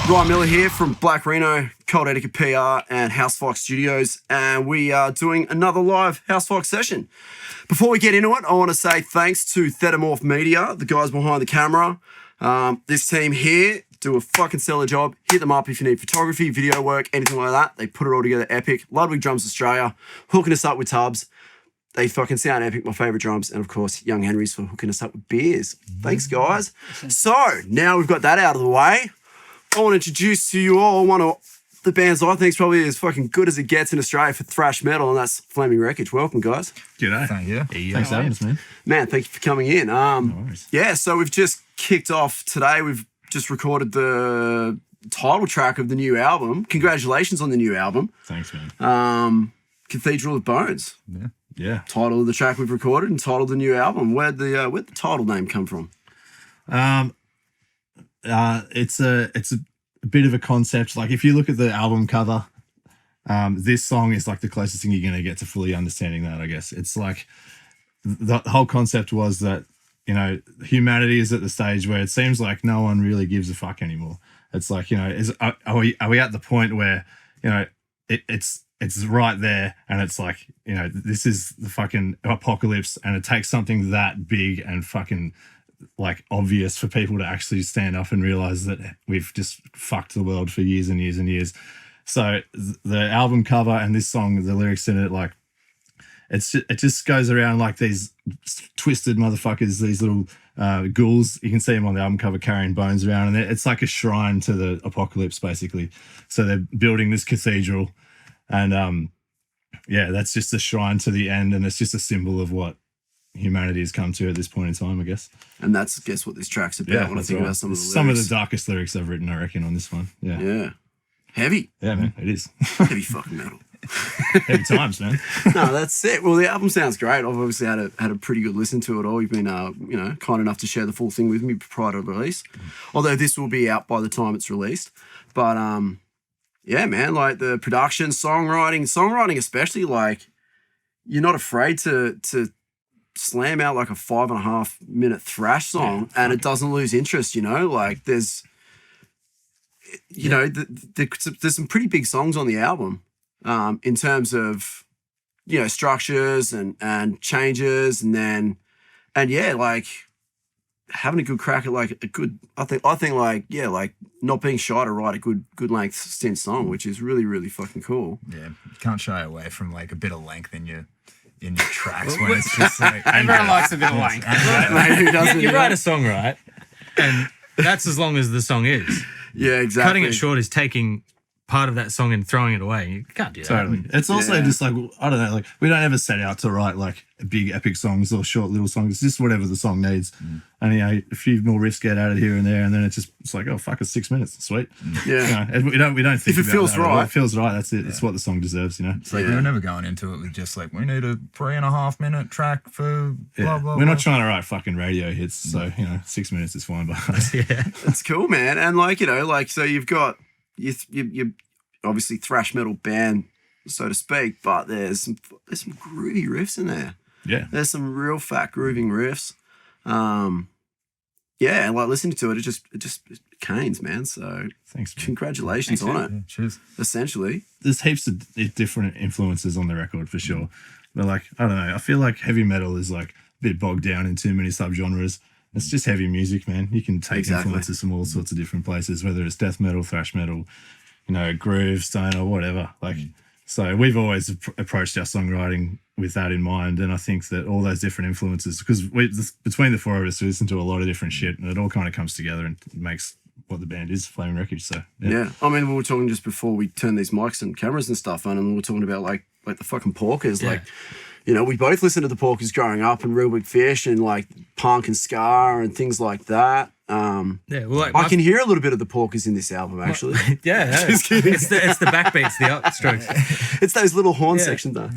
Ryan Miller here from Black Reno, Cold Etiquette PR and Housefox Studios, and we are doing another live Housefox session. Before we get into it, I want to say thanks to Thetamorph Media, the guys behind the camera. This team here do a fucking stellar job. Hit them up if you need photography, video work, anything like that. They put it all together epic. Ludwig Drums Australia, hooking us up with tubs. They fucking sound epic, my favourite drums. And of course, Young Henry's for hooking us up with beers. Thanks, guys. So, now we've got that out of the way. I want to introduce to you all one of the bands I think is probably as fucking good as it gets in Australia for thrash metal, and that's Flaming Wrekage. Welcome, guys. G'day. Thank you. Thanks for having us, man. Man, thank you for coming in. No worries. Yeah, so we've just kicked off today. We've just recorded the title track of the new album. Congratulations on the new album. Thanks, man. Cathedral of Bones. Yeah. Title of the track we've recorded and title of the new album. Where'd the title name come from? It's a bit of a concept. Like if you look at the album cover, this song is like the closest thing you're going to get to fully understanding that, I guess. It's like the whole concept was that, you know, humanity is at the stage where it seems like no one really gives a fuck anymore. It's like, you know, are we at the point where, you know, it's right there and it's like, you know, this is the fucking apocalypse and it takes something that big and fucking like obvious for people to actually stand up and realize that we've just fucked the world for years and years and years. So the album cover and this song, the lyrics in it, like it just goes around like these twisted motherfuckers, these little ghouls. You can see them on the album cover carrying bones around, and it's like a shrine to the apocalypse, basically. So they're building this cathedral, and yeah, that's just a shrine to the end, and it's just a symbol of what humanity has come to at this point in time, I guess. And that's, I guess, what this track's about when I think about some of the lyrics. Some of the darkest lyrics I've written, I reckon, on this one. Yeah. Yeah. Heavy. Yeah, man, it is. Heavy fucking metal. Heavy times, man. No, that's it. Well, the album sounds great. I've obviously had a pretty good listen to it all. You've been, you know, kind enough to share the full thing with me prior to release. Although this will be out by the time it's released. But, yeah, man, like the production, songwriting especially, like you're not afraid to slam out like a 5.5 minute thrash song and it doesn't lose interest, you know? Like there's, you know, there's some pretty big songs on the album in terms of, you know, structures and changes and yeah, like having a good crack at like a good, I think like, yeah, like not being shy to write a good length stint song, which is really, really fucking cool. Yeah, you can't shy away from like a bit of length in your tracks when it's just like everyone likes a bit of length. Who doesn't, You write a song, right? And that's as long as the song is. Yeah, exactly. Cutting it short is taking part of that song and throwing it away. You can't do that. Totally. It's also just like, I don't know, like we don't ever set out to write like big epic songs or short little songs. It's just whatever the song needs. And, you know, a few more riffs get added here and there, and then it's like, oh, fuck, it's 6 minutes. Sweet. Yeah. You know, we don't think if it about feels that right. If it feels right, that's it. It's what the song deserves, you know? It's like we're never going into it with just like, we need a 3.5 minute track for blah, blah, We're not blah. trying to write fucking radio hits, so, you know, 6 minutes is fine by us. Yeah. It's cool, man. And like, you know, like, so you've got, you obviously thrash metal band, so to speak, but there's some groovy riffs in there. Yeah. There's some real fat grooving riffs. Yeah, and like listening to it, it just canes, man. So Thanks, man. Congratulations on it. Yeah, cheers. Essentially. There's heaps of different influences on the record for sure. But like, I don't know, I feel like heavy metal is like a bit bogged down in too many subgenres. It's just heavy music, man. You can take influences from all sorts of different places, whether it's death metal, thrash metal, you know, groove, stoner, whatever. Like, so we've always approached our songwriting with that in mind. And I think that all those different influences, because between the four of us, we listen to a lot of different shit, and it all kind of comes together and makes what the band is, Flaming Wrekage. So yeah. I mean, we were talking just before we turned these mics and cameras and stuff on, and we were talking about like the fucking Porkers, like. You know, we both listened to the Porkers growing up and Real Big Fish and like punk and ska and things like that. Yeah, well, like I can hear a little bit of the Porkers in this album, actually. Yeah, Just kidding. it's the backbeats, the upstrokes. It's those little horn sections, though.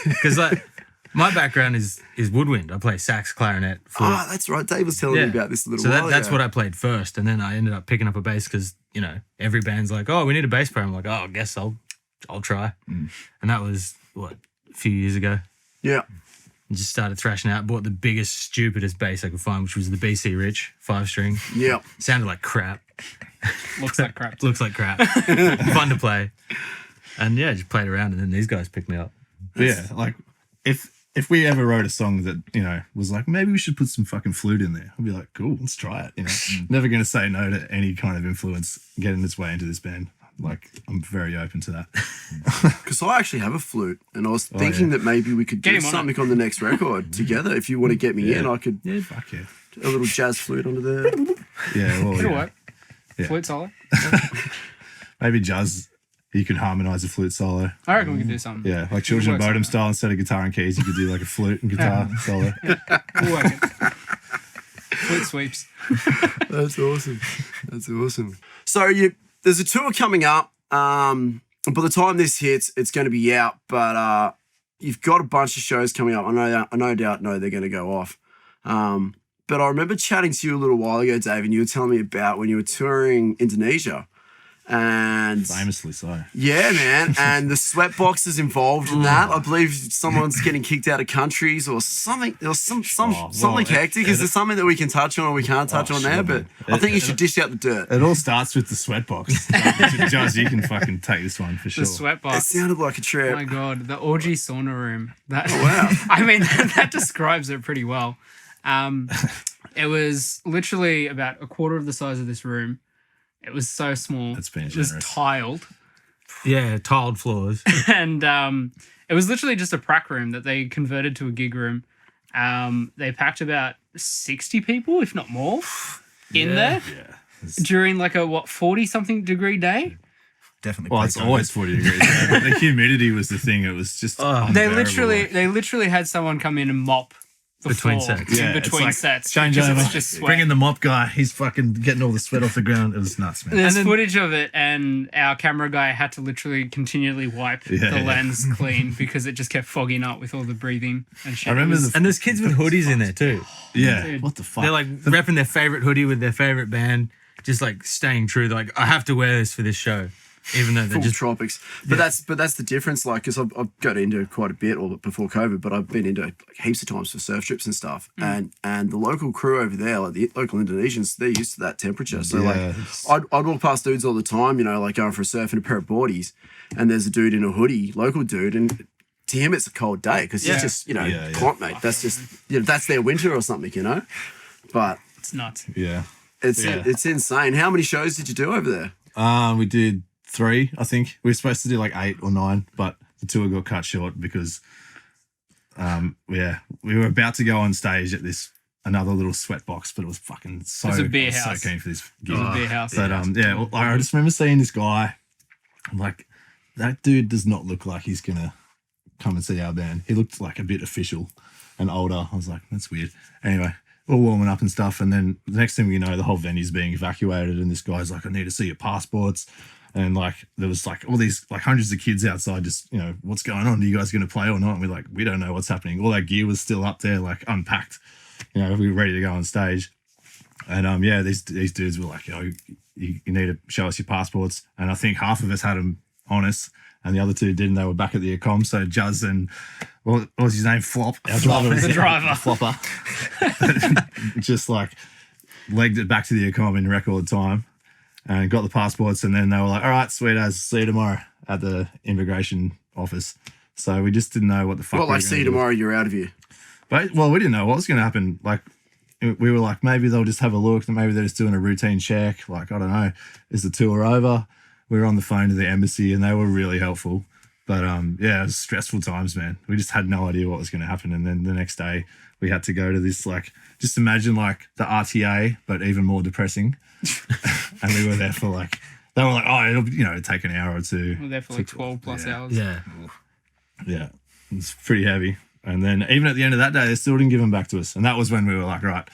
Because like my background is woodwind. I play sax, clarinet. Ah, that's right. Dave was telling me about this a little while that's ago. what I played first, and then I ended up picking up a bass because, you know, every band's like, oh, we need a bass player. I'm like, oh, I guess I'll try. And that was what, a few years ago. Yeah. And just started thrashing out. Bought the biggest, stupidest bass I could find, which was the BC Rich 5-string. Yeah. Sounded like crap. Looks like crap. Looks like crap. Fun to play. And yeah, just played around and then these guys picked me up. Yeah, like if we ever wrote a song that, you know, was like, maybe we should put some fucking flute in there, I'd be like, cool, let's try it. You know, never going to say no to any kind of influence getting its way into this band. Like, I'm very open to that. Because I actually have a flute, and I was thinking that maybe we could Get do him on something on the next record together. If you want to get me in, I could Yeah, fuck yeah. a little jazz flute under there. Yeah, well, It'll yeah. work. Yeah. Flute solo. Maybe Jazz, you could harmonise a flute solo. I reckon we can do something. Yeah, like Children of Works Bodom like style, instead of guitar and keys, you could do like a flute and guitar solo. We'll work it. Flute sweeps. That's awesome. That's awesome. So there's a tour coming up. By the time this hits, it's going to be out. But you've got a bunch of shows coming up. I no doubt know they're going to go off. But I remember chatting to you a little while ago, Dave, and you were telling me about when you were touring Indonesia. And Famously so. yeah, man. And the sweatbox is involved in that. I believe someone's getting kicked out of countries or something. There was something hectic. Is there something that we can touch on or we can't touch on there? Sure, But I think you should dish out the dirt. It all starts with the sweatbox. Jazz, you can fucking take this one for sure. The sweat It box. sounded like a Oh trip. my god, the orgy sauna room. That, wow. I mean, that describes it pretty well. It was literally about a quarter of the size of this room. It was so small. That's being It was generous. tiled, Yeah, tiled floors. and it was literally just a prac room that they converted to a gig room. They packed about 60 people, if not more, in there Yeah. during like a 40-something degree day. Definitely. Well, played it's some always good- 40 degrees. But the humidity was the thing. It was just They unbearable. literally had someone come in and mop the Between floor sets. Yeah, in it's between like sets. change because over. It's just sweat. Bring in the mop guy. He's fucking getting all the sweat off the ground. It was nuts, man. There's And then- footage of it, and our camera guy had to literally continually wipe the lens clean because it just kept fogging up with all the breathing and shit. I remember It was- the And there's kids with hoodies in there too. yeah. Dude. What the fuck? They're like repping their favorite hoodie with their favorite band, just like staying true. They're like, I have to wear this for this show, even though they're Full just tropics. But that's the difference. Like, because I've got into quite a bit, or before COVID, but I've been into like heaps of times for surf trips and stuff. And the local crew over there, like the local Indonesians, they're used to that temperature. So Yeah. like, I'd walk past dudes all the time, you know, like going for a surf in a pair of boardies, and there's a dude in a hoodie, local dude, and to him it's a cold day because he's just, you know, Yeah, yeah. hot, mate. That's just, you know, that's their winter or something, you know. But it's nuts. yeah. it's insane. How many shows did you do over there? We did 3, I think. We were supposed to do like 8 or 9, but the tour got cut short because, we were about to go on stage at another little sweat box, but it was fucking so. It was a beer I was house. So keen for this gig. It was a beer house. But well, I just remember seeing this guy. I'm like, that dude does not look like he's gonna come and see our band. He looked like a bit official and older. I was like, that's weird. Anyway, all warming up and stuff, and then the next thing we know, the whole venue's being evacuated, and this guy's like, I need to see your passports. And like there was like all these like hundreds of kids outside, just, you know, what's going on? Are you guys gonna play or not? And we're like, we don't know what's happening. All our gear was still up there, like unpacked. You know, we were ready to go on stage. And these dudes were like, you need to show us your passports. And I think half of us had them on us, and the other 2 didn't. They were back at the Ecom. So Juzz and what was his name? Flop. Our driver was The driver. Flopper. Just like legged it back to the Ecom in record time and got the passports. And then they were like, all right, sweet as, see you tomorrow at the immigration office. So we just didn't know what the fuck. Well, we were like, see gonna you do. tomorrow, you're out of here. But, well, we didn't know what was going to happen. Like, we were like, maybe they'll just have a look. Maybe they're just doing a routine check. Like, I don't know. Is the tour over? We were on the phone to the embassy, and they were really helpful. But, it was stressful times, man. We just had no idea what was going to happen. And then the next day, we had to go to this, like, just imagine, like, the RTA, but even more depressing. And we were there for, like, they were like, oh, it'll, you know, take an hour or 2. We were there for like 12 plus hours. yeah. Yeah, it's pretty heavy. And then even at the end of that day, they still didn't give them back to us. And that was when we were like, right,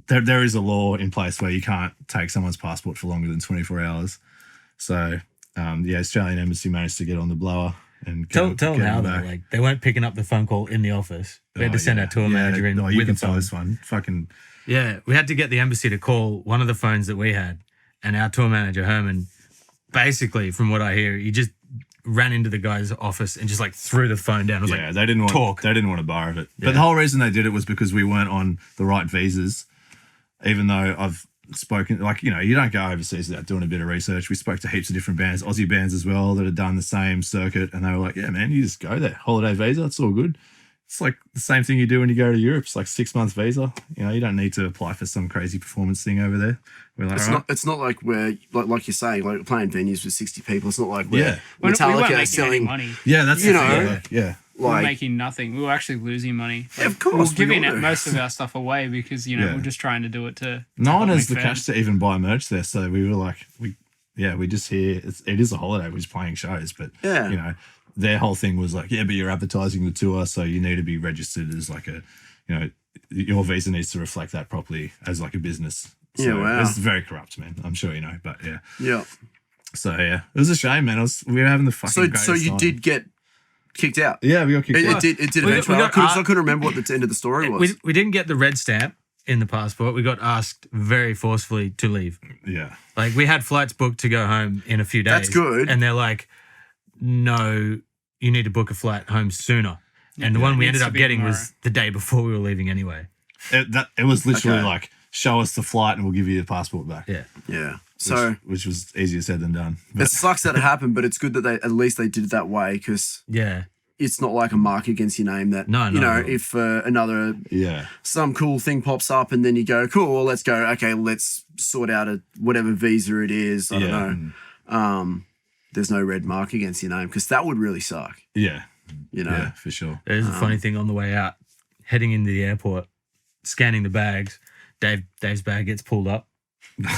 there is a law in place where you can't take someone's passport for longer than 24 hours. So, Australian Embassy managed to get on the blower and Tell get them how them though, back. like they weren't picking up the phone call in the office. We had to send our tour manager in you with can the tell phone. this one. Fucking Yeah, we had to get the embassy to call one of the phones that we had, and our tour manager Herman, basically, from what I hear, he just ran into the guy's office and just like threw the phone down. It was like, they didn't want talk. They didn't want a bar of it. Yeah. But the whole reason they did it was because we weren't on the right visas. Even though spoken, like, you know, you don't go overseas without doing a bit of research. We spoke to heaps of different bands, Aussie bands as well, that had done the same circuit, and they were like, yeah, man, you just go there, holiday visa, it's all good. It's like the same thing you do when you go to Europe. It's like 6 months visa. You know, you don't need to apply for some crazy performance thing over there. We're like, It's not like we're like you're saying, like playing venues with 60 people. It's not like we're Yeah. We weren't Metallica making any selling. money. yeah, that's you the know, thing, yeah. We were Like, making nothing. We were actually losing money. Yeah, of We course, were we giving all do. most of our stuff away because, you know, Yeah. we're just trying to do it to No one help has the make cash to even buy merch there, so we were like, we just hear it is a holiday. We're just playing shows, but Yeah. you know, their whole thing was like, yeah, but you're advertising the tour, so you need to be registered as like a, you know, your visa needs to reflect that properly as like a business. So Yeah, wow. It's very corrupt, man. I'm sure you know, but yeah. yeah. So yeah, it was a shame, man. We were having the fucking So greatest you time. did get kicked out. Yeah, we got kicked out. It did We eventually. got I couldn't remember what the end of the story was. We didn't get the red stamp in the passport. We got asked very forcefully to leave. Yeah. Like we had flights booked to go home in a few days. That's good. And they're like, no, you need to book a flight home sooner. And the one we Needs ended to up be getting tomorrow. was the day before we were leaving anyway. It was literally Okay. like, show us the flight and we'll give you the passport back. Yeah. Yeah. So which was easier said than done. it sucks that it happened, but it's good that at least they did it that way, because Yeah. it's not like a mark against your name that, No, you know, no. if another, Yeah. some cool thing pops up and then you go, cool, well, let's go. Okay, let's sort out whatever visa it is. I don't know. There's no red mark against your name, because that would really suck, Yeah. you know? Yeah, for sure. There's a funny thing on the way out, heading into the airport, scanning the bags. Dave's bag gets pulled up.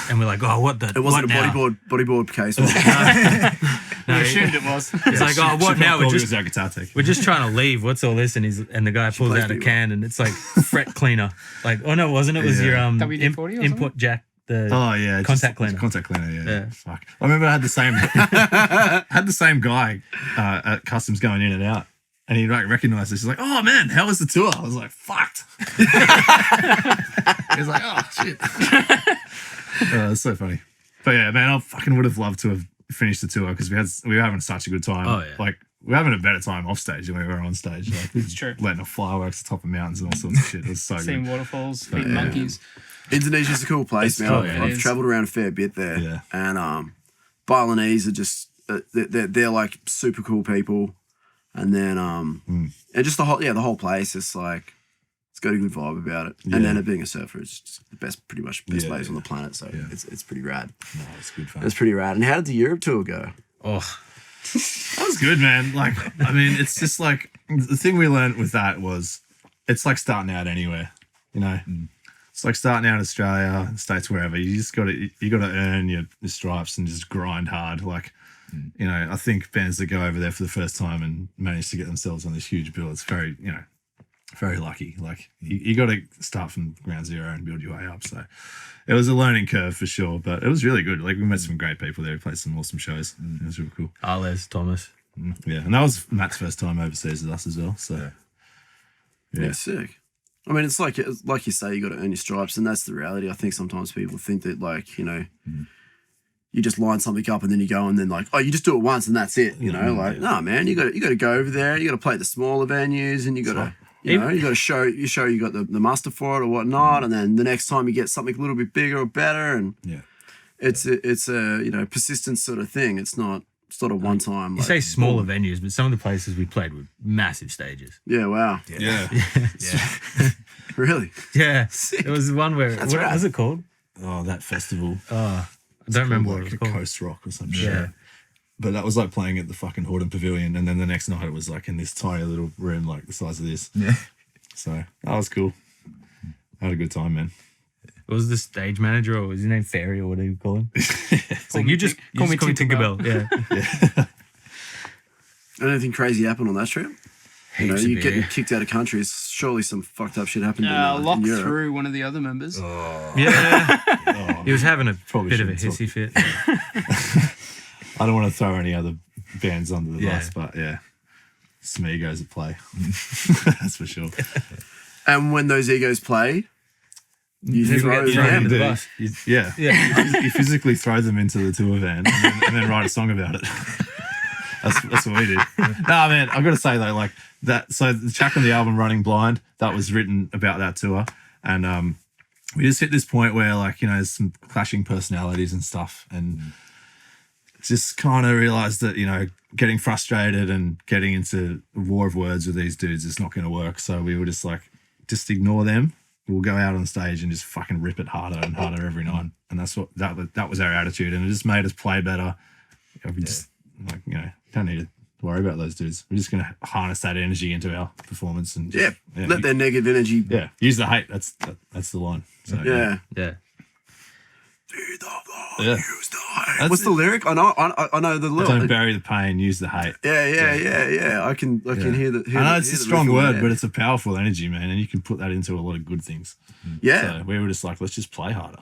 And we're like, oh, what the? It wasn't what a now? bodyboard case, was it? We No, assumed it was. It's like, oh, what now? We're just our guitar tech. We're just trying to leave. What's all this? And the guy pulls plays out a pretty can, and it's like fret cleaner. Like, oh no, it wasn't. It was Yeah. your WD-40 or something? input jack. The Oh yeah, Contact cleaner. Contact cleaner, yeah. Yeah. Fuck. I remember I had the same guy at customs going in and out, and he like recognized us. He's like, "Oh man, how was the tour?" I was like, "Fucked." He's like, "Oh shit." It's so funny. But yeah, man, I fucking would have loved to have finished the tour, because we were having such a good time. Oh, yeah. Like we were having a better time off stage than we were on stage. Like It's true. letting off fireworks at the top of mountains and all sorts of shit. It was so Seeing good. waterfalls, feeding monkeys. Indonesia's a cool place, It's man. cool, I've, yeah. I've It is. traveled around a fair bit there. Yeah. And Balinese are just, they're like super cool people. And then, and just the whole place, it's like, it's got a good vibe about it. Yeah. And then it being a surfer, it's just the pretty much best Yeah, place on yeah. the planet. So Yeah. it's pretty rad. No, it's good fun. It's pretty rad. And how did the Europe tour go? oh, That was good, man. Like, I mean, it's just like the thing we learned with that was it's like starting out anywhere, you know. It's like starting out in Australia, States, wherever. You just got to earn your stripes and just grind hard. Like, you know, I think bands that go over there for the first time and manage to get themselves on this huge bill, it's very, you know, very lucky. Like, you got to start from ground zero and build your way up. So it was a learning curve for sure, but it was really good. Like, we met some great people there. We played some awesome shows. It was really cool. Arles Thomas. Yeah, and that was Matt's first time overseas with us as well. So Yeah, sick. I mean, it's like you say, you got to earn your stripes, and that's the reality. I think sometimes people think that, like, you know, you just line something up and then you go and then like, oh, you just do it once and that's it. You know, like, no, man, you got to go over there. You got to play the smaller venues, and you got to, you know, you got to show you got the muster for it or whatnot, and then the next time you get something a little bit bigger or better, and yeah, it's a you know, persistent sort of thing. It's not a one time. You say smaller venues, but some of the places we played were massive stages. Yeah, wow, yeah. really. Yeah. There was one where, what rad. was it called? Oh, that festival. I don't remember what it Like was a called. Coast Rock or some shit. Yeah. But that was like playing at the fucking Horden Pavilion, and then the next night it was like in this tiny little room, like the size of this. Yeah. So that was cool. I had a good time, man. Was the stage manager, or was his name Fairy, or whatever you call him? It's like, me you just call me Tinkerbell. Tinkerbell. Yeah. Anything crazy happened on that trip? You know, Heaps of you getting beer. kicked out of countries. Surely some fucked up shit happened in Locked Europe. through one of the other members. Yeah. He was having a Probably bit of a shouldn't hissy fit. I don't want to throw any other bands under the Yeah. bus, but yeah, some egos at play. That's for sure. And when those egos play, you Never throw get thrown them. into the do. bus. Yeah. You physically throw them into the tour van and then write a song about it. That's what we did. Nah, man, I've got to say though, like that. So the track on the album "Running Blind" that was written about that tour, and we just hit this point where, like, you know, there's some clashing personalities and stuff, and just kind of realized that, you know, getting frustrated and getting into a war of words with these dudes is not going to work. So we were just like, just ignore them. We'll go out on stage and just fucking rip it harder and harder every night. And that's what that was our attitude, and it just made us play better. We just, like, you know, don't need to worry about those dudes. We're just going to harness that energy into our performance and just, let their negative energy. Yeah, use the hate. That's the line. So, Yeah. Yeah. Use the hate. That's What's the lyric? I know the lyric. Don't bury the pain. Use the hate. Yeah. I can hear the. I know it's a strong word, but it's a powerful energy, man, and you can put that into a lot of good things. Yeah. So we were just like, let's just play harder.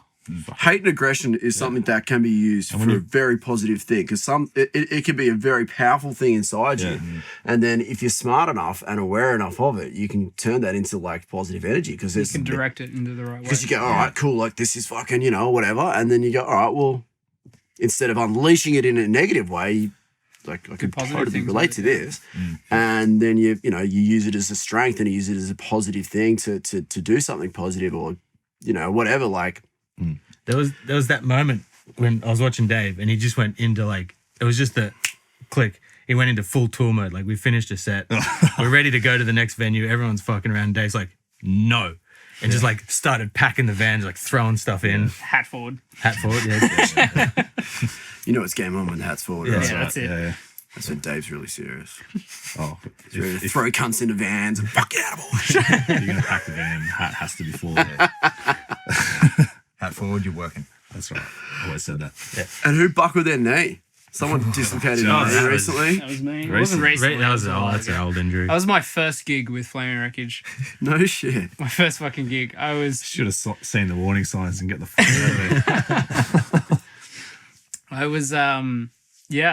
Hate and aggression is something that can be used for a very positive thing, because it can be a very powerful thing inside you, and then if you're smart enough and aware enough of it, you can turn that into like positive energy, because You can direct it into the right way. Because you go, all right, cool, like this is fucking, you know, whatever, and then you go, all right, well, instead of unleashing it in a negative way, like I could positive totally things relate with to this, and then you use it as a strength and you use it as a positive thing to do something positive, or you know, whatever, like. There was that moment when I was watching Dave, and he just went into, like, it was just the click. He went into full tour mode. Like, we finished a set, we're ready to go to the next venue. Everyone's fucking around. And Dave's like, no, and just like started packing the vans, like throwing stuff in. Hat forward. Yeah. You know, it's game on when the hat's forward. Yeah, right? That's it. Yeah. That's when Dave's really serious. Oh, He's ready to throw cunts into vans and fuck out of boys. if you're gonna pack the van, hat has to be full. Hat forward, you're working. That's right. I always said that. And who buckled their knee? Someone dislocated Oh, their that knee was- recently. That was me. It Recently. wasn't recently. That's It an old injury. That was my first gig with Flaming Wrekage. No shit. My first fucking gig. I was Should have seen the warning signs and get the fuck out of there.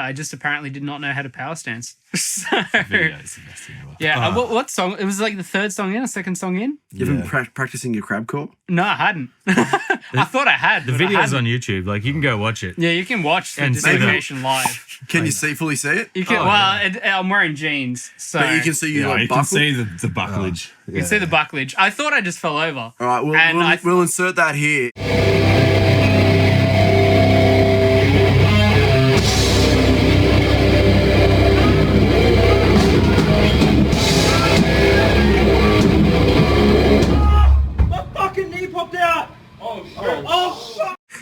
I just apparently did not know how to power stance. So, Video is the best thing ever. yeah. What song? It was like the third song in, a second song in? You've been practicing your crab crawl? No, I hadn't. I thought I had. The but I video's hadn't. on YouTube. Like, you can go watch it. Yeah, you can watch the And see the- dislocation live. Can you fully see it? You can. I'm wearing jeans, so But you can see you Yeah, like you can buckle? see the bucklage. you can see the bucklage. I thought I just fell over. All right, And we'll insert that here.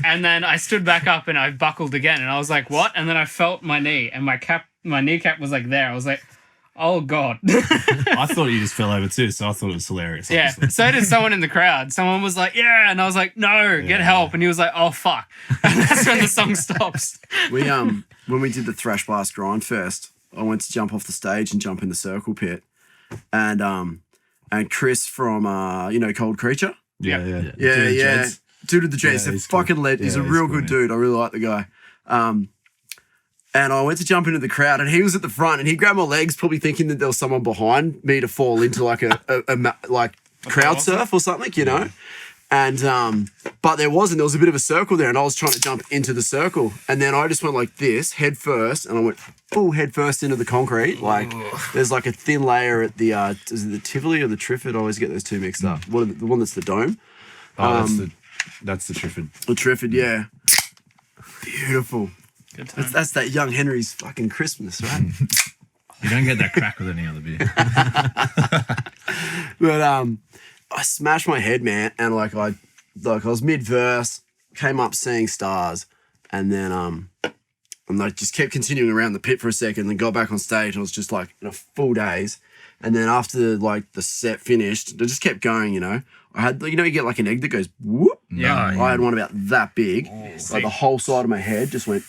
And then I stood back up and I buckled again, and I was like, "What?" And then I felt my knee, and my kneecap was like there. I was like, "Oh god." I thought you just fell over too, so I thought it was hilarious. Yeah. obviously. So did someone in the crowd. Someone was like, "Yeah," and I was like, "No, get help." And he was like, "Oh fuck." And that's when the song stops. We when we did the Thrash Blast Grind Fest, I went to jump off the stage and jump in the circle pit, and Chris from Cold Creature. Yeah. Yeah, Dude, yeah. Jeds. Dude of the Jets, Yeah, a he's fucking cool. lead. He's Yeah, a he's real cool, good man. dude. I really like the guy. And I went to jump into the crowd, and he was at the front, and he grabbed my legs, probably thinking that there was someone behind me to fall into like a crowd surf or something, you know. And but there wasn't. There was a bit of a circle there, and I was trying to jump into the circle, and then I just went like this, head first, and I went full head first into the concrete. Like there's like a thin layer at the is it the Tivoli or the Triffid? I always get those two mixed up. What are the one that's the dome? Oh, that's the Triffid. The Triffid, yeah. Beautiful. Good time. That's that young Henry's fucking Christmas, right? You don't get that crack with any other beer. But I smashed my head, man, and I was mid verse, came up seeing stars, and then and I just kept continuing around the pit for a second, then got back on stage, and I was just like in a full daze. And then after like the set finished, I just kept going, you know. I had, you get like an egg that goes whoop. Yeah. I had one about that big. Like the whole side of my head just went.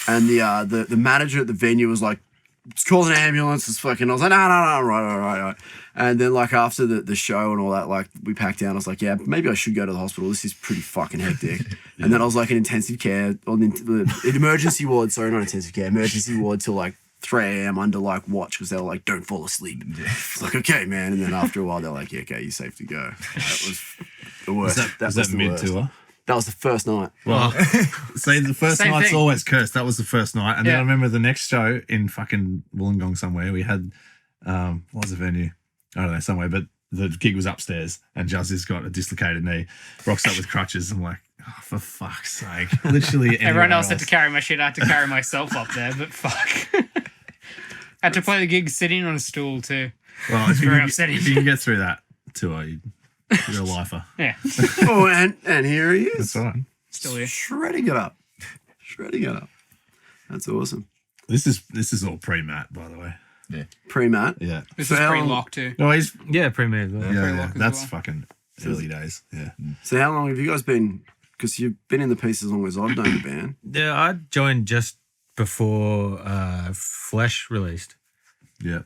And the manager at the venue was like, "It's called an ambulance." It's fucking. I was like, no, right. And then like after the show and all that, like we packed down. I was like, yeah, maybe I should go to the hospital. This is pretty fucking hectic. And then I was like in intensive care, or in emergency ward. Sorry, not intensive care, emergency ward till like 3 a.m. under like watch, because they were like, "Don't fall asleep." It's like, okay, man. And then after a while, they're like, "Yeah, okay, you're safe to go." That was the worst. Was that the mid worst. tour? That was the first night. Well, see, the first Same night's thing. always cursed. That was the first night. And then Yeah. I remember the next show in fucking Wollongong somewhere, we had, what was the venue? I don't know, somewhere. But the gig was upstairs, and Juzzy's got a dislocated knee, rocks up with crutches. I'm like, oh, for fuck's sake! Literally, Everyone else had to carry my shit. I had to carry myself up there, but fuck. I had to play the gig sitting on a stool too. Well, if you, very can, upsetting. if you can get through that tour, you're a lifer. Yeah, Oh, and here he is. That's all right. still here. Shredding it up. Shredding it up. That's awesome. This is all pre-Matt, by the way. Pre-Matt. Yeah. This So is how- pre-lock too. No, he's Premier as well. yeah. pre-lock as That's well. fucking early days. Yeah. So how long have you guys been? Because you've been in the piece as long as I've known the band. Yeah, I joined just before Flesh released. Yeah.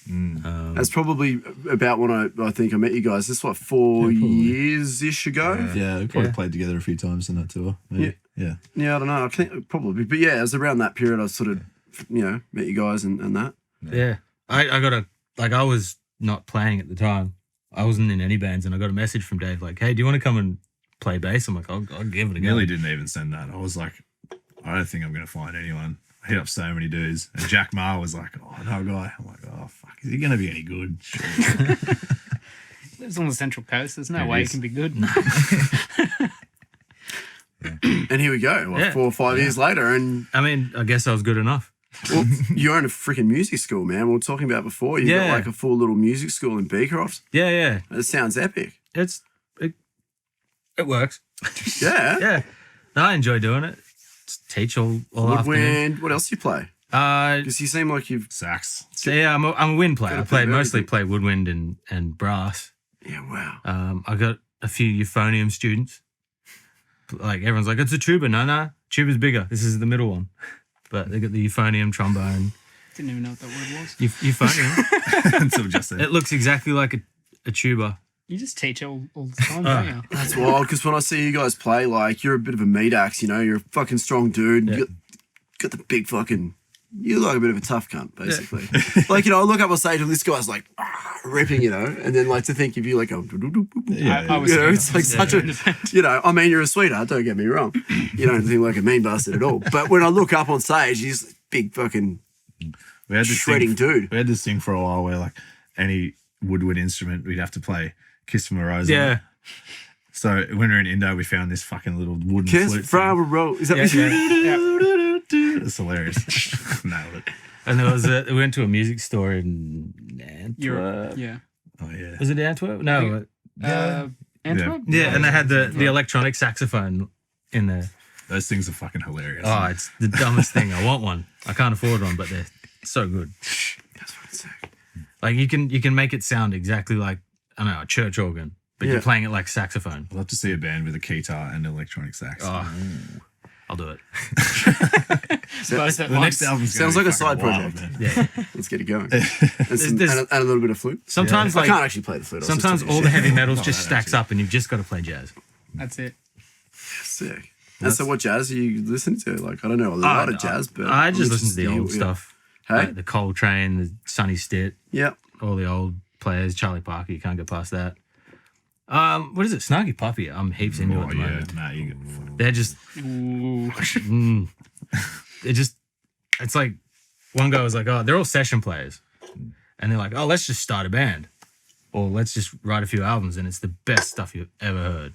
That's probably about when I think I met you guys. This is what, 4 Yeah, probably. years-ish ago? Yeah. We probably Yeah. played together a few times on that tour. Maybe. Yeah. Yeah, I don't know. I think probably. But yeah, it was around that period I sort of, met you guys and that. Yeah. I got I was not playing at the time. I wasn't in any bands, and I got a message from Dave like, hey, do you want to come and play bass? I'm like, I'll give it a go. Nearly didn't even send that. I was like, I don't think I'm going to find anyone. I hit up so many dudes. And Jack Ma was like, oh, no guy. I'm like, oh, fuck. Is he going to be any good? Lives on the Central Coast. There's no It way is. it can be good. And here we go, Yeah. 4 or 5 years later. And I mean, I guess I was good enough. well, you own a freaking music school, man. We were talking about before. You've got Yeah. like a full little music school in Beecroft. Yeah. It sounds epic. It works. Yeah. Yeah. No, I enjoy doing it. Just teach all afternoon. Woodwind. What else do you play? So Because you seem like you've. Sax. yeah, I'm a wind player. Got I a bit play of mostly everything. play woodwind and brass. Yeah, wow. I got a few euphonium students. Like everyone's like, it's a tuba. No, tuba's bigger. This is the middle one. But they got the euphonium, trombone, Didn't even know what that word was. euphonium. Until just then. It looks exactly like a tuba. You just teach all the time, don't you? That's wild. Because when I see you guys play, like, you're a bit of a meat axe, You're a fucking strong dude. Yeah. You got the big fucking. You look like a bit of a tough cunt, basically. Like, I look up on stage and this guy's like ripping, and then like to think of you like, I was it's like such a, I mean, you're a sweetheart, don't get me wrong. You don't seem like a mean bastard at all. But when I look up on stage, he's this big fucking We had this shredding thing, dude. We had this thing for a while where, like, any woodwind instrument, we'd have to play Kiss from a Rose. on Yeah. it. So when we were in Indo, we found this fucking little wooden Kiss flute from a thing. roll. Is that It's hilarious. Nailed it. And there was we went to a music store in Antwerp. Yeah. Oh, yeah. Was it Antwerp? No. Antwerp? Yeah, and they had the electronic saxophone in there. Those things are fucking hilarious. Oh, it's the dumbest thing. I want one. I can't afford one, but they're so good. That's fucking sick. Like you can make it sound exactly like, I don't know, a church organ, but Yeah. you're playing it like saxophone. I'd love to see a band with a guitar and electronic sax. Oh, I'll do it. Both at The next once. album's Sounds gonna be like a side fucking wild, project. man. Yeah. Let's get it going. And a little bit of flute. Sometimes I like can't actually play the flute. I was just sometimes talking all the shit. heavy metals No, just I don't stacks up, and you've just got to play jazz. That's it. Sick. And so what jazz are you listening to? Like, I don't know a lot of jazz, but I just I'm listen to the old interested. stuff. Hey? Like the Coltrane, the Sonny Stitt, Yeah. all the old players. Charlie Parker, you can't get past that. What is it? Snarky Puppy. I'm heaps into Oh, at the yeah. moment. Nah, you get They're just Ooh. it's like one guy was like, oh, they're all session players. And they're like, oh, let's just start a band. Or let's just write a few albums, and it's the best stuff you've ever heard.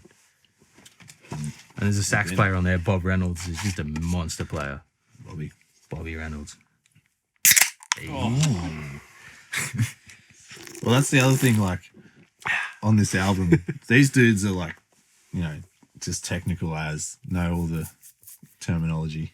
And there's a sax player on there, Bob Reynolds, is just a monster player. Bobby Reynolds. Well, that's the other thing, like, on this album, these dudes are like, just technical as, know all the terminology.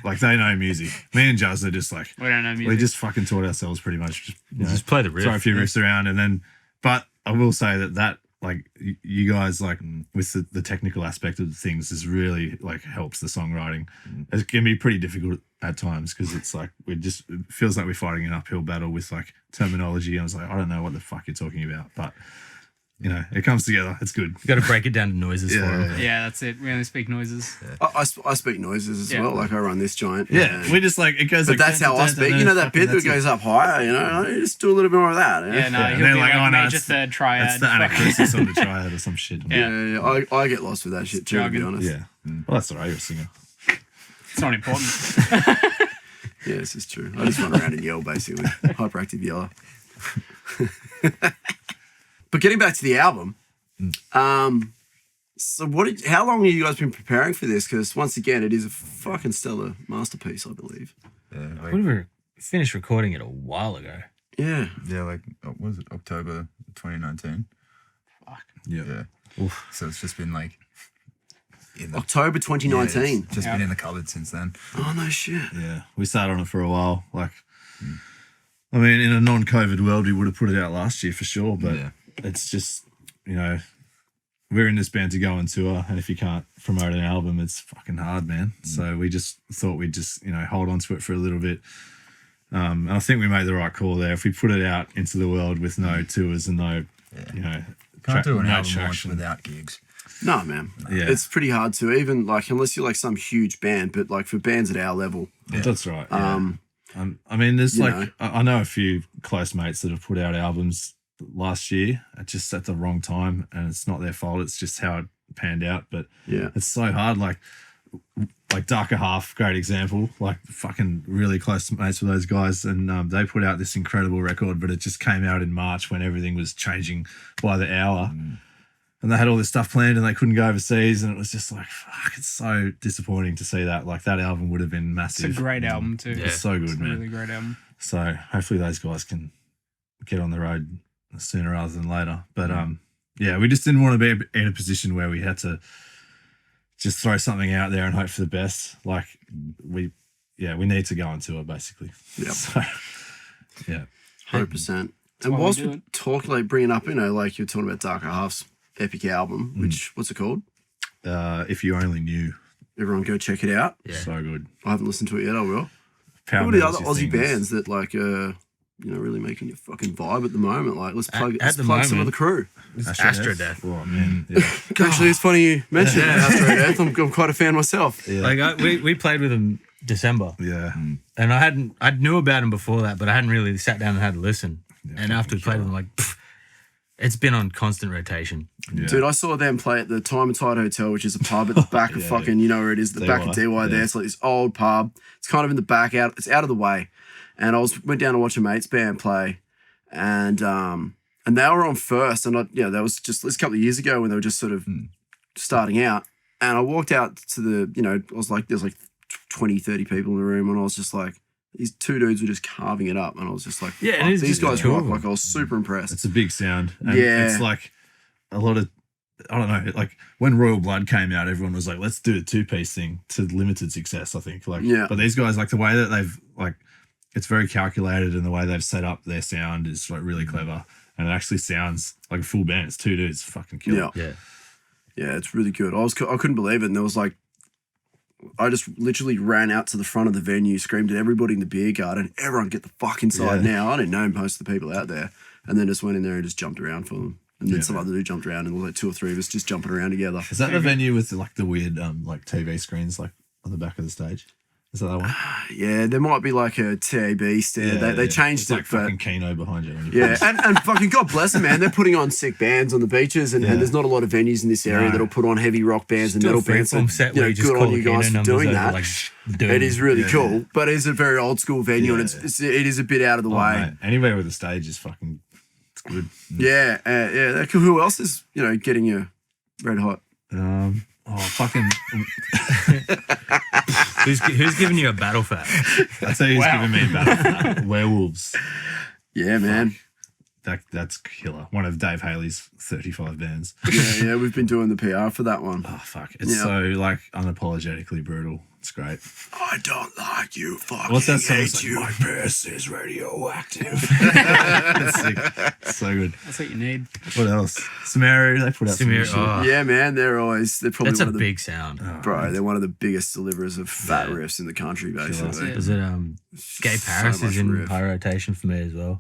Like, they know music. Me and Jazz are just like, We don't know music. we just fucking taught ourselves pretty much. Just play the riff. Throw a few riffs around, and then, but I will say that like, you guys, like, with the technical aspect of things is really, like, helps the songwriting. It can be pretty difficult at times because it's like, it feels like we're fighting an uphill battle with, like, terminology. I was like, I don't know what the fuck you're talking about, but, it comes together. It's good. You got to break it down to noises for Yeah, them. Yeah, that's it. We only speak noises. I speak noises as Yeah. well. Like, I run this giant. Yeah, and- we just like, it goes but like, that's how I speak. You know that bit that goes up higher, you just do a little bit more of that. Yeah, no, Yeah, he'll they're be like, like, oh, no, major it's- third triad. That's the anacrusis on the triad or some shit. Yeah. I get lost with that shit too, to be Jargon. honest. Yeah. Well, that's all right. You're a singer. It's not important. Yeah, this is true. I just run around and yell, basically. Hyperactive yeller. But getting back to the album, so how long have you guys been preparing for this? Because once again, it is a fucking stellar masterpiece, I believe. Yeah, like, We finished recording it a while ago. Yeah. like what was it, October 2019? Fuck. Yeah. So it's just been like in the October 2019. it's just been in the cupboard since then. Oh, no shit. Yeah, we sat on it for a while. Like, I mean, in a non-COVID world, we would have put it out last year for sure. But Yeah. it's just, we're in this band to go on tour, and if you can't promote an album, it's fucking hard, man. So we just thought we'd just, hold on to it for a little bit. And I think we made the right call there. If we put it out into the world with no tours and no, Can't do an no album launch traction. without gigs. No, man. Yeah. It's pretty hard to, even like, unless you're like some huge band, but like for bands at our level, That's right. Yeah. I mean, there's you like, know. I know a few close mates that have put out albums last year just at the wrong time, and it's not their fault. It's just how it panned out. But yeah. it's so hard. Like Darker Half, great example. Like fucking really close mates with those guys, and they put out this incredible record, but it just came out in March when everything was changing by the hour. And they had all this stuff planned and they couldn't go overseas, and it was just like, fuck, it's so disappointing to see that. Like, that album would have been It's massive. a great album too. It's so good, It's a man. really great album. So hopefully those guys can get on the road sooner rather than later. But we just didn't want to be in a position where we had to just throw something out there and hope for the best. Like, we need to go on tour basically. Yep. So, yeah. 100%. And why we whilst do we're it. talking, like bringing up, like you're talking about Darker Half's epic album, which, what's it called? If you only knew. Everyone go check it out. Yeah. So good. I haven't listened to it yet, I will. Power What are the other Metal's your Aussie thing. bands that like really making your fucking vibe at the moment? Like, let's plug, At let's the plug some of moment- the crew. Astro Death. Oh, man. Yeah. Actually, it's funny you mentioned Astro Death. I'm quite a fan myself. Yeah. Like we played with them December, Yeah. and I knew about them before that, but I hadn't really sat down and had a listen. And after we played with them, like, it's been on constant rotation. Yeah. Dude, I saw them play at the Time and Tide Hotel, which is a pub at the back of Yeah, fucking, you know where it is, the back of DY there. yeah. It's like this old pub. It's kind of in the back, it's out of the way. And I went down to watch a mate's band play, and they were on first. And that was just a couple of years ago when they were just sort of starting out. And I walked out to the, I was like, there's like 20, 30 people in the room, and I was just like, these two dudes were just carving it up, and I was just like, Yeah, fuck, it is these just guys cool. rock. Like, I was super impressed. It's a big sound. And Yeah. it's like a lot of, I don't know, like when Royal Blood came out, everyone was like, let's do a two-piece thing to limited success, I think. Like, Yeah. But these guys, like the way that they've, like, it's very calculated, and the way they've set up their sound is like really clever. And it actually sounds like a full band. It's two dudes, fucking killer. Yeah. Yeah. Yeah, it's really good. I couldn't believe it. And there was like, I just literally ran out to the front of the venue, screamed at everybody in the beer garden, everyone get the fuck inside Yeah. now. I didn't know most of the people out there. And then just went in there and just jumped around for them. And then Yeah. some other dude jumped around, and there was like two or three of us just jumping around together. Is that the venue with like the weird like TV screens like on the back of the stage? Is that one? Yeah, there might be like a TAB stand. They changed it's it, like but fucking Keno behind you. When you yeah, and fucking God bless them, man. They're putting on sick bands on the beaches, and there's not a lot of venues in this area No. that'll put on heavy rock bands and Do a metal bands. So, freeform set where you just good call on the you guys Keno for doing numbers that. over, like, doom. It is really Yeah, cool, yeah. but it's a very old school venue, and Yeah. it is a bit out of the Oh, way. mate, anywhere with a stage is fucking, it's good. Yeah, yeah. Who else is getting you red hot? Fucking, Who's giving you a battle fat? I'll tell you who's giving me a battle. Werewolves. Yeah, man. That's killer. One of Dave Haley's 35 bands. Yeah, we've been doing the PR for that one. Oh, fuck. It's Yeah. so, like, unapologetically brutal. It's great. I don't like you. Fucking What's that song? hate It's like, you. my piss is radioactive. It's sick. So good. That's what you need. What else? Samaria, they put out some Samir, shit. oh, Yeah, man. They're probably that's one a of the big sound. bro. They're one of the biggest deliverers of fat riffs in the country, basically. it. Is it Gay So Paris much is in riff. high rotation for me as well.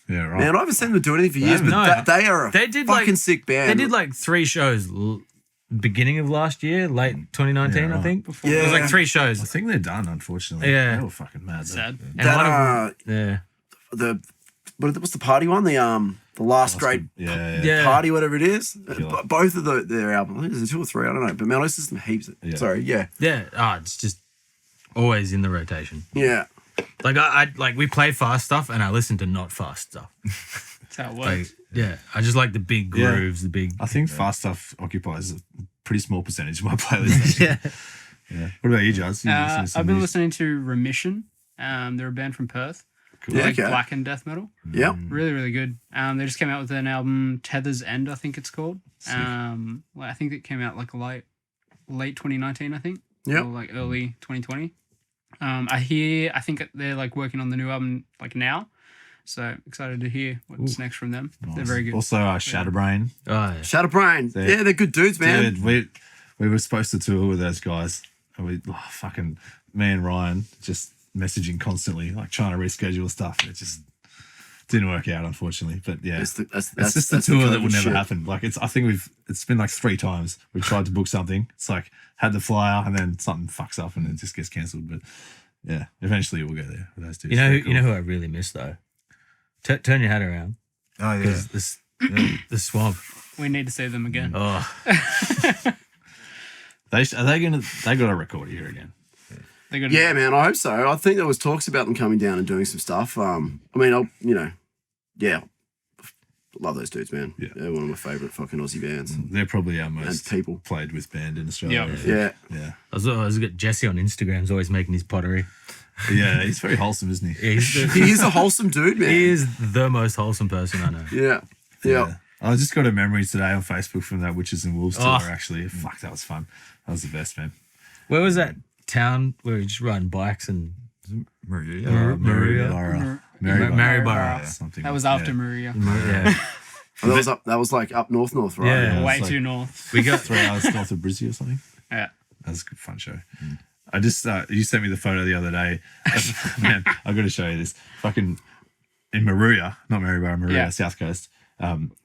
Yeah, right. Man, I haven't seen them do anything for years, but No. they are a They did fucking like sick band. They did like 3 shows beginning of last year, late 2019, Yeah, I right. think. Yeah. It was like 3 I shows. think they're done, unfortunately. Yeah. They were fucking mad. though. Sad. And that, one of them, what's the party one? The last great Yeah. Yeah. party, whatever it is. Killer. Both of their albums. I think there's 2 or 3. I don't know. But man, I listen to them heaps. Yeah. Sorry, yeah, it's just always in the rotation. yeah. Like I like we play fast stuff and I listen to not fast stuff. That's how it Like works. Yeah, I just like the big grooves, the big. I think fast stuff occupies a pretty small percentage of my playlist. Yeah. Yeah. What about you, Jazz? You listen to some I've been music? listening to Remission. They're a band from Perth. Cool. Yeah, Like okay. black and death metal. Yep. Really, really good. They just came out with an album, Tether's End, I think it's called. Well, I think it came out like late 2019, I think. Yep. Or like early 2020. I think they're like working on the new album like now. So excited to hear what's next from them. Nice. They're very good. Also, Shatterbrain. Oh, yeah. Shatterbrain. They're- Yeah, they're good dudes, man. Dude, we were supposed to tour with those guys. And me and Ryan just messaging constantly, like trying to reschedule stuff. It just didn't work out, unfortunately. But yeah, That's it's just a that's the tour that COVID will never shit. happen. Like it's been like 3 times we've tried to book something. It's like had the flyer and then something fucks up and it just gets cancelled. But yeah, eventually we'll go there with those dudes. You know, They're you know who I really miss though. Turn your hat around. Oh yeah. 'Cause the swamp. We need to see them again. Oh, They got to record here again. They're good. Yeah, man, I hope so. I think there was talks about them coming down and doing some stuff. I mean, love those dudes, man. Yeah. They're one of my favourite fucking Aussie bands. They're probably our most people. played with band in Australia. Yeah. Yeah. I was got Jesse on Instagram's always making his pottery. Yeah, he's very wholesome, isn't he? Yeah, He is a wholesome dude, man. he is the most wholesome person I know. Yeah. I just got a memory today on Facebook from that Witches and Wolves tour, Oh. actually. Fuck, that was fun. That was the best, man. Where was that town where you just riding bikes and Maria. Maryborough. Something. That was after Maria. Yeah, That was like up north, right? Yeah. Way it's like too north. we got 3 hours north of Brisbane or something. Yeah. That was a good fun show. I just you sent me the photo the other day. Man, I got to show you this. Fucking in Maruya, not Maryborough, Maruya, Yeah. South Coast.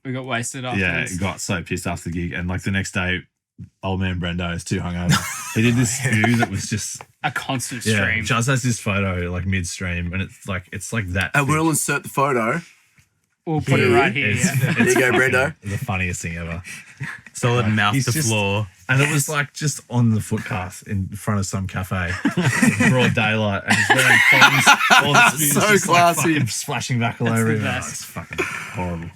We got wasted Yeah, afterwards. got so pissed after the gig, and like the next day, old man Brendo is too hungover. He did this spew that was just A constant stream. Just has this photo like midstream, and it's like that. And thick. we'll insert the photo. We'll put it right here. It's, Yeah. There you go, Brendo. the funniest thing ever. solid mouth He's to just- floor. And it was like just on the footpath in front of some cafe, broad daylight, and he's wearing phones. All the spew's So just classy. like fucking splashing back all That's over the him. Oh, best. it's fucking horrible.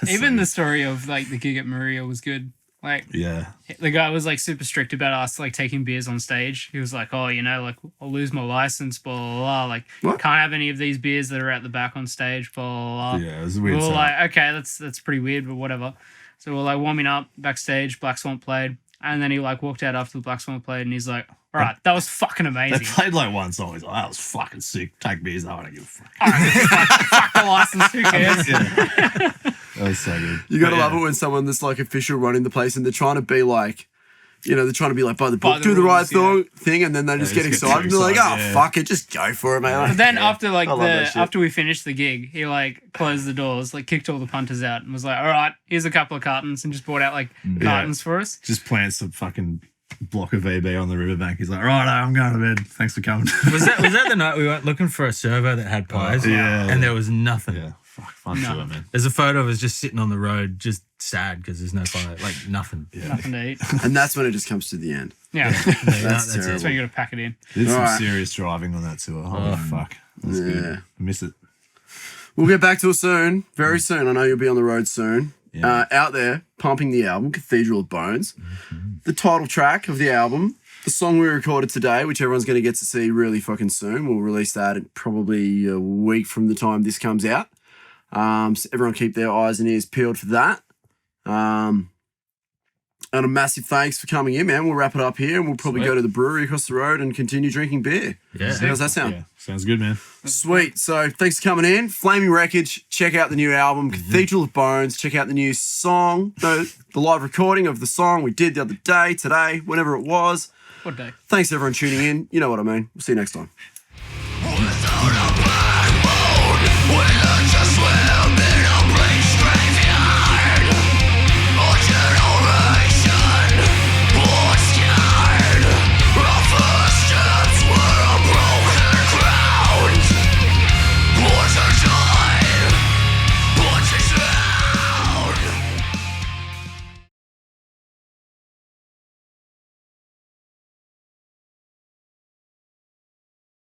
Even the story of like the gig at Maria was good. Like Yeah. the guy was like super strict about us like taking beers on stage. He was like, "Oh, like I'll lose my license, blah blah blah. Like What? can't have any of these beers that are at the back on stage, blah blah blah." Yeah, it was a We weird were setup. like, "Okay, that's pretty weird, but whatever." So we're like warming up backstage. Black Swan played, and then he like walked out after the Black Swan played, and he's like, "All right, that was fucking They amazing." played like one song. He's like, that was fucking sick. Take beers. I don't give a fuck. All right, fuck the license. Who cares? That was so good. You gotta But love yeah. it when someone that's like official running the place and they're trying to be like, they're trying to be like by the By book, the do the right rules, yeah. thing, and then they just get just get excited. too And they're like, oh, excited, yeah. fuck it, just go for it, man. But then after like I love that shit. after we finished the gig, he like closed the doors, like kicked all the punters out, and was like, "All right, here's a couple of cartons," and just brought out like cartons for us. Just plants a fucking block of VB on the riverbank. He's like, right, I'm going to bed. Thanks for coming. Was that the night we went looking for a servo that had pies? yeah. And there was nothing. Yeah. Fuck, fun No. tour, man. There's a photo of us just sitting on the road, just sad because there's no fire, like nothing. Nothing to eat. And that's when it just comes to the end. Yeah, That's it. that's when you got to pack it in. Did some Alright. serious driving on that tour. Holy fuck. That's Yeah. good. I miss it. We'll get back to it soon, very soon. I know you'll be on the road soon. Yeah. Out there, pumping the album, Cathedral of Bones. The title track of the album, the song we recorded today, which everyone's going to get to see really fucking soon. We'll release that in probably a week from the time this comes out. So everyone keep their eyes and ears peeled for that. And a massive thanks for coming in, man. We'll wrap it up here and we'll probably Sweet. go to the brewery across the road and continue drinking beer. Yeah. How's that sound? Yeah. Sounds good, man. Sweet. So thanks for coming in. Flaming Wrekage. Check out the new album, Cathedral of Bones. Check out the new song, the live recording of the song we did the other day, today, whenever it was. What day? Thanks everyone tuning in. You know what I mean. We'll see you next time.